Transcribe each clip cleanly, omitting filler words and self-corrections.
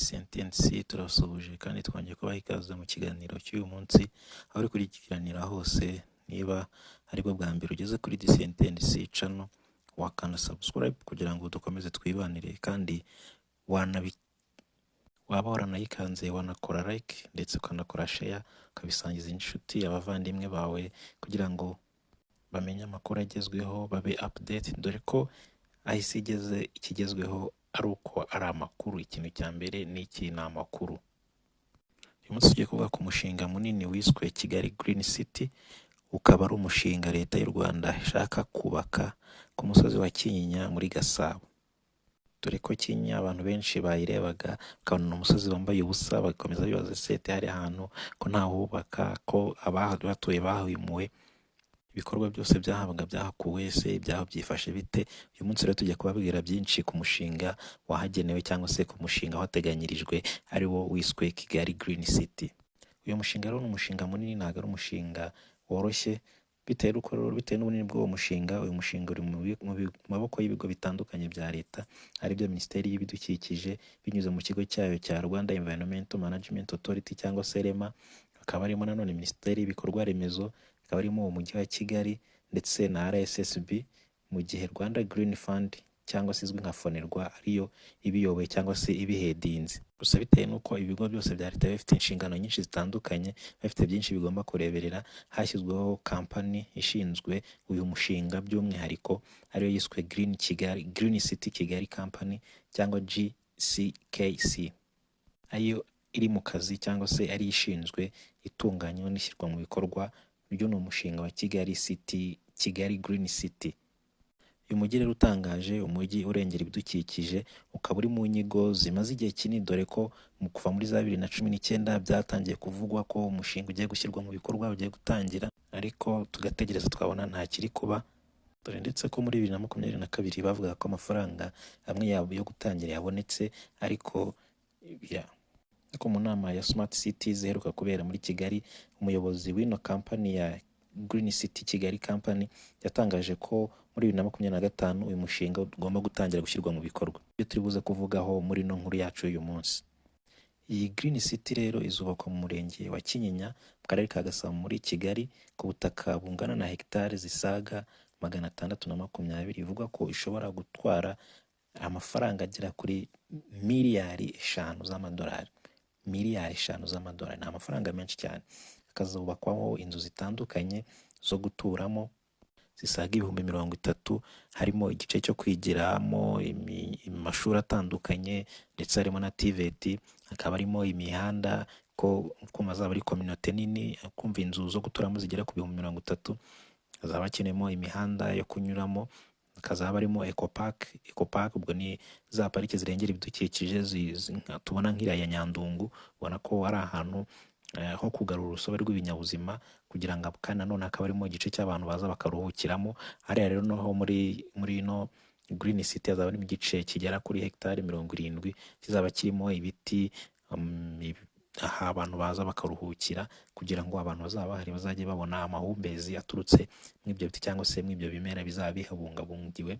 Sentence turasuhuje kandi twongeye kubaha ikaze mu kiganiro cy'uyu munsi, aho uri kurikiranira hose. Niba aribwo bwa mbere ugeze kuri Sentence channel, wakanda subscribe kugira ngo dukomeze twibanire, kandi waba waranayikanze wanakora like ndetse ukanakora share, ukabisangiza inshuti abavandimwe bawe kugira ngo bamenye amakuru agezweho, babe update, dore ko ahise igeze ikigezweho ari uko ari amakuru. Ikintu cya mbere ni iki? Ni amakuru. Uyu munsi tugiye kuvuga ku mushinga munini wiswe Kigali Green City, ukaba ari umushinga leta y'u Rwanda ishaka kubaka ku musozi wa Kinyinya muri Gasabo. Dore ko Kinyinya abantu benshi bayirebaga bakabona umusozi wambaye ubusa, bagakomeza bibaza sete hari ahantu ko ntawubaka, ko abahatuye bahimuwe, ibikorwa byose byahabaga byahakuwe, se ibyaho byifashe bite? Uyu munsi rero tujya kubabwira byinshi ku mushinga wahagenewe cyangwa se ku mushinga wateganyirijwe ari wo wiswe Kigali Green City. Uyu mushinga rero ni umushinga munini, ntabwo ari umushinga woroshye, bitewe n'ubunini bw'uwo mushinga. Uyu mushinga uri mu maboko y'ibigo bitandukanye bya leta, aribyo Minisiteri y'Ibidukikije binyuze mu kigo cyayo cya Rwanda Environmental Management Authority cyangwa se REMA, hakaba harimo nanone Minisiteri y'Ibikorwa Remezo, hakaba harimo umujyi wa Kigali ndetse na RSSB, mu gihe Rwanda Green Fund cyangwa se izwi nka Fonerwa ariyo ibiyoboye cyangwa se ibihedinze. Gusa bitewe n'uko ibigo byose bya leta bifite inshingano nyinshi zitandukanye, bafite byinshi bigomba kureberera, hashyizweho kampani ishinzwe uyu mushinga by'umwihariko, ariyo yiswe Green City Kigali Company cyangwa GCKC, ariyo iri mu kazi cyangwa se ari ishinzwe itunganywa n'ishyirwa mu bikorwa ry'uno mushinga wa Kigali Green City. Uyu mujyi rero utangaje, umujyi urengera ibidukikije, ukaba uri mu nyigo zimaze igihe kinini, dore ko mu kuva muri za 2019 byatangiye kuvugwa ko umushinga ugiye gushyirwa mu bikorwa, ugiye gutangira, ariko tugategereza tukabona nta kiri kuba. Dore ndetse ko muri 2022 bavuga ko amafaranga amwe yabo yo gutangira yabonetse, ariko mu nama ya Smart Cities iheruka kubera muri Kigali, umuyobozi w'ino kampani ya Green City Kigali Company yatangaje ko muri 2025 uyu mushinga ugomba gutangira gushyirwa mu bikorwa. Ibyo turi buze kuvugaho muri no nkuru yacu y'uyu munsi. Iyi Green City rero izubakwa mu murenge wa Kinyinya mu karere ka Gasabo muri Kigali, ku butaka bungana na hegitari zisaga 620. Bivugwa ko ishobora gutwara amafaranga agera kuri miliyari 5 z'amadolari. Miliyari 5 z'amadolari ni amafaranga menshi cyane. Hakazubakwaho inzu zitandukanye zo guturamo zisaga 30,000, harimo igice cyo kwigiramo, amashuri atandukanye, ndetse harimo na TVET. Hakaba harimo imihanda ko mazaba ari community nini, kumva inzu zo guturamo zigera ku 30,000. Hazaba hakenemo imihanda yo kunyuramo, hakazaba harimo Eco Park ubwo ni za parike zirengera ibidukikije tubona nk'iriya Nyandungu. Ubona ko ari ahantu ho kugarura urusobe rw'ibinyabuzima, kugira ngo kandi nanone hakaba harimo igice cy'abantu baza bakaruhukiramo. Hariya rero noho muri no Green City hazaba harimo igice kigera kuri hegitari 70, kizaba kirimo ibiti, aha abantu baza bakaruhukira, kugira ngo abantu bazaba bahari bazajye babona amahumbezi aturutse mw'ibyo biti cyangwa se mw'ibyo bimera bizaba bihabungabungiwe.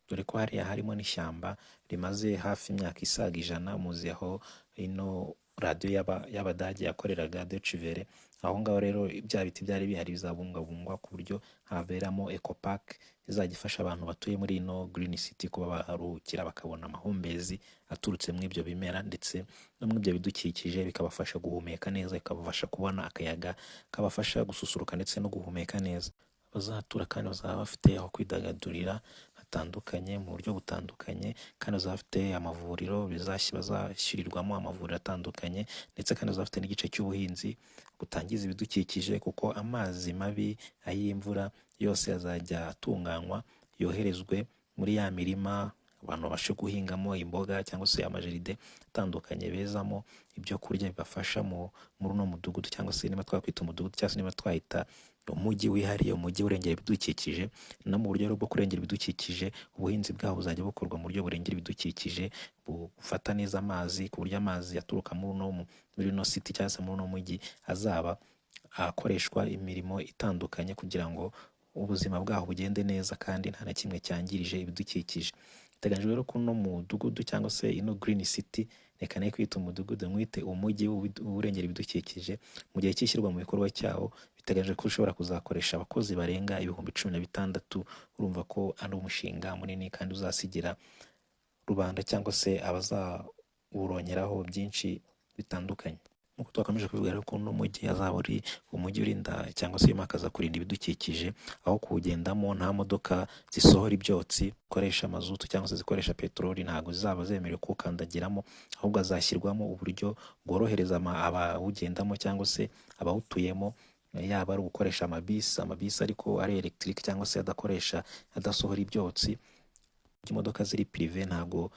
Dore ko hariya harimo n'ishyamba rimaze hafi imyaka isaga 100, muzi aho ino radio y'Abadage yakoreraga Deutsche Welle. Aho ngaho rero bya biti byari bihari bizabungabungwa ku buryo haberamo Eco Park izajya ifasha abantu batuye muri ino Green City kuba baruhukira bakabona amahumbezi aturutse mw'ibyo bimera, ndetse no mw'ibyo bidukikije, bikabafasha guhumeka neza, bikabafasha kubona akayaga kabafasha gususuruka ndetse no guhumeka neza. Bazatura kandi bazaba bafite aho kwidagadurira hatandukanye mu buryo butandukanye, kandi bazaba bafite amavuriro bazashyirirwamo amavuriro atandukanye, ndetse kandi bazaba bafite n'igice cy'ubuhinzi gutangiza ibidukikije, kuko amazi mabi ay'imvura yose azajya atunganywa yoherezwe muri ya mirima abantu babashe guhingamo imboga cyangwa se amajeride atandukanye bezamo ibyo kurya bibafasha muri uno mudugudu, cyangwa se niba twakwita umudugudu cyangwa se niba twahita umujyi wihariye, umujyi urengera ibidukikije. No mu buryo bwo kurengera ibidukikije, ubuhinzi bwaho buzajya bukorwa mu buryo burengera ibidukikije, bufata neza amazi, ku buryo amazi yaturuka muri no city cyangwa se muri no mujyi azaba akoreshwa imirimo itandukanye, kugira ngo ubuzima bwaho bugende neza kandi nta na kimwe cyangirije ibidukikije. biteganyijwe rero ko uno mudugudu cyangwa se ino green city, reka nayo kwita umudugudu, mwite umujyi urengera ibidukikije, mu gihe cy'ishyirwa mu bikorwa cyawo biteganyijwe ko ushobora kuzakoresha abakozi barenga 16,000. urumva ko ari umushinga munini kandi uzasigira rubanda cyangwa se abazawurongeraho byinshi bitandukanye. Nk'uko twakomeje kubivuga rero ko uno mujyi azaba ari umujyi urinda cyangwa se wimakaza kurinda ibidukikije, aho kuwugendamo nta modoka zisohora ibyotsi zikoresha mazutu cyangwa se zikoresha peteroli ntabwo zizaba zemerewe kuwukandagiramo, ahubwo azashyirwamo uburyo bworohereza abawugendamo cyangwa se abawutuyemo, yaba ari ugukoresha amabisi ariko ari electric cyangwa se adasohora ibyotsi. Imodoka ziri prive ntabwo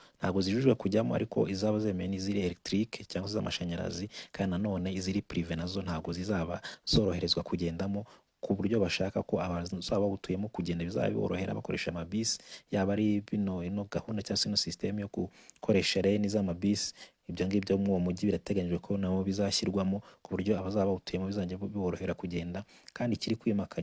zijujwe kujyamo, ariko izaba zemewe n'iziri electric cyangwa se z'amashanyarazi, kandi nanone iziri prive nazo ntabwo zizaba zoroherezwa kugendamo ku buryo bashaka ko abazaba bawutuyemo kugenda bizaba biborohera bakoresha amabisi, yaba ari ino gahunda cyangwa se ino system yo gukoresha reni z'amabisi. Ibyo ngibyo mu uwo mujyi birateganyijwe ko nabo bizashyirwamo ku buryo abazaba bawutuyemo bizajya biborohera kugenda, kandi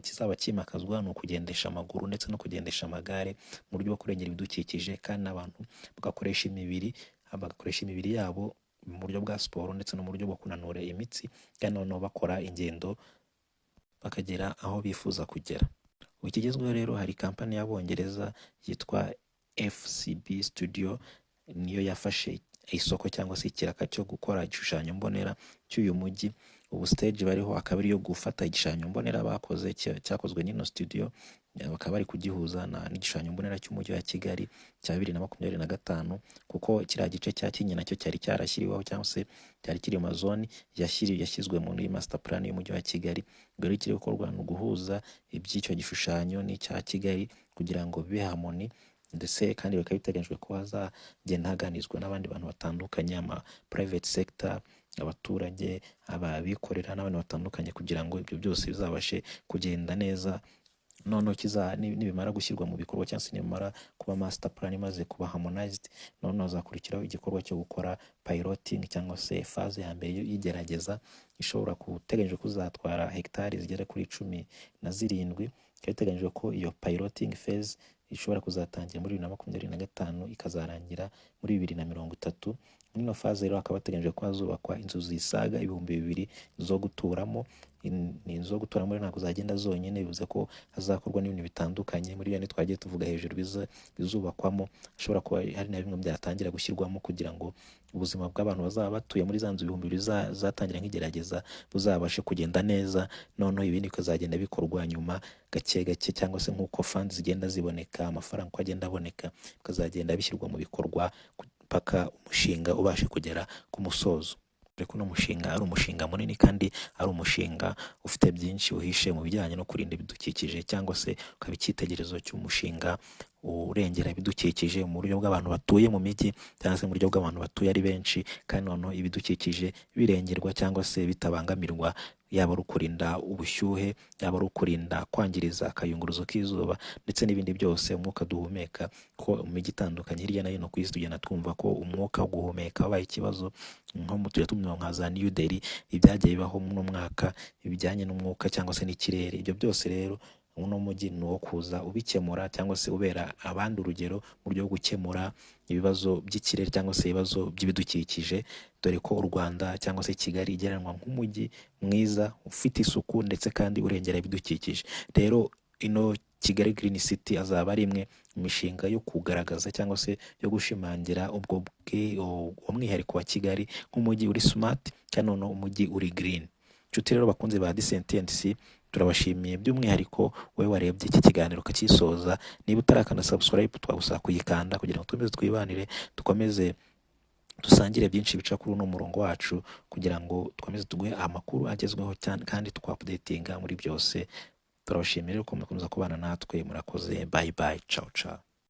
kizaba cyimakazwa ni ukugendesha amaguru ndetse no kugendesha amagare mu buryo bwo kurengera ibidukikije, kandi n'abantu bagakoresha imibiri yabo mu buryo bwa siporo ndetse no mu buryo bwo kunanura imitsi, kandi noneho bakora ingendo bakagera aho bifuza kugera. Ikigezweho rero, hari kampani y'Abongereza yitwa FCB Studio, niyo yafashe isoko cyangwa se ikiraka cyo gukora igishushanyo mbonera cy'uyu mujyi. Ubu stage bariho akaba ari yo gufata igishushanyo mbonera bakoze cyakozwe n'ino studio, bakaba bari kugihuza n'igishushanyo mbonera cy'umujyi wa Kigali cya 2025, kuko kiriya gice cya Kinyinya nacyo cyari cyarashyiriweho cyangwa se cyari kiri mu zone yashyizwe muri master plan y'umujyi wa Kigali. Ubwo rero kiri gukorwa no guhuza iby'icyo gishushanyo n'icya Kigali kugira ngo bibe harmony, ndetse kandi bikaba biteganyijwe ko hazagenda haganizwa n'abandi bantu batandukanye, ama private sector, abaturage, ababikorera n'abandi batandukanye, kugira ngo ibyo byose bizabashe kugenda neza. Noneho nibimara gushyirwa mu bikorwa cyangwa se nibimara kuba master plan imaze kuba harmonized, noneho hazakurikiraho igikorwa cyo gukora piloting cyangwa se phase ya mbere y'igerageza, ishobora guteganyijwe kuzatwara hegitari zigera kuri 17. Biteganyijwe ko iyo piloting phase ishobora kuzatangira muri 2025 ikazarangira muri 2030. Muri ino phase rero hakaba hateganyijwe ko hazubakwa inzu zisaga 2,000 zo guturamo. Ni inzu zo guturamo ntabwo zagenda zonyine, bivuze ko hazakorwa n'ibintu bitandukanye. Muri bene twagiye tuvuga hejuru bizubakwamo, hashobora kuba hari na bimwe byatangira gushyirwamo kugira ngo ubuzima bw'abantu bazaba batuye muri za nzu 2,000 zatangira nk'igerageza buzabashe kugenda neza. Noneho ibindi bikazagenda bikorwa nyuma gake gake, cyangwa se nk'uko funds zigenda ziboneka, amafaranga uko agenda aboneka, bikazagenda bishyirwa mu bikorwa paka umushinga ubashe kugera ku musozo. Ariko uno mushinga ari umushinga munini kandi ari umushinga ufite byinshi uhishe mu bijyanye no kurinda ibidukikije, cyangwa se ukaba icyitegererezo cy'umushinga urengera ibidukikije mu buryo bw'abantu batuye mu mijyi, cyangwa se mu buryo bw'abantu batuye ari benshi, kandi noneho ibidukikije birengerwa cyangwa se bitabangamirwa, yaba ari ukurinda ubushyuhe, yaba ari ukurinda kwangiriza akayunguruzo k'izuba, ndetse n'ibindi byose, umwuka duhumeka. Ko mu mijyi itandukanye hirya no hino ku isi tugenda twumva ko umwuka wo guhumeka wabaye ikibazo, nko mu tujya tumenya nka za New Delhi, ibyagiye bibaho mu mwaka ibijyanye n'umwuka cyangwa se n'ikirere. Ibyo byose rero uno mujyi ni uwo kuza ubikemura, cyangwa se ubera abandi urugero mu buryo bwo gukemura ibibazo by'ikirere cyangwa se ibibazo by'ibidukikije, dore ko u Rwanda cyangwa se Kigali igereranwa nk'umujyi mwiza ufite isuku ndetse kandi urengera ibidukikije. Rero ino Kigali Green City azaba ari imwe mu mishinga yo kugaragaza cyangwa se yo gushimangira ubwo umwihariko wa Kigali nk'umujyi uri smart, cyane noneho umujyi uri green. Nshuti rero bakunze ba Decent, turabashimiye by'umwihariko wowe warebye iki kiganiro ukakisoza. Niba utarakanda subscribe, twagusaba kuyikanda kugira ngo twemeze twibanire, dukomeze dusangire byinshi bica kuri uno murongo wacu, kugira ngo twemeze tuguhe amakuru agezweho cyane kandi tukupdatinga muri byose. Turabashimira ko mukomeza kubana natwe. Murakoze, bye bye, ciao ciao.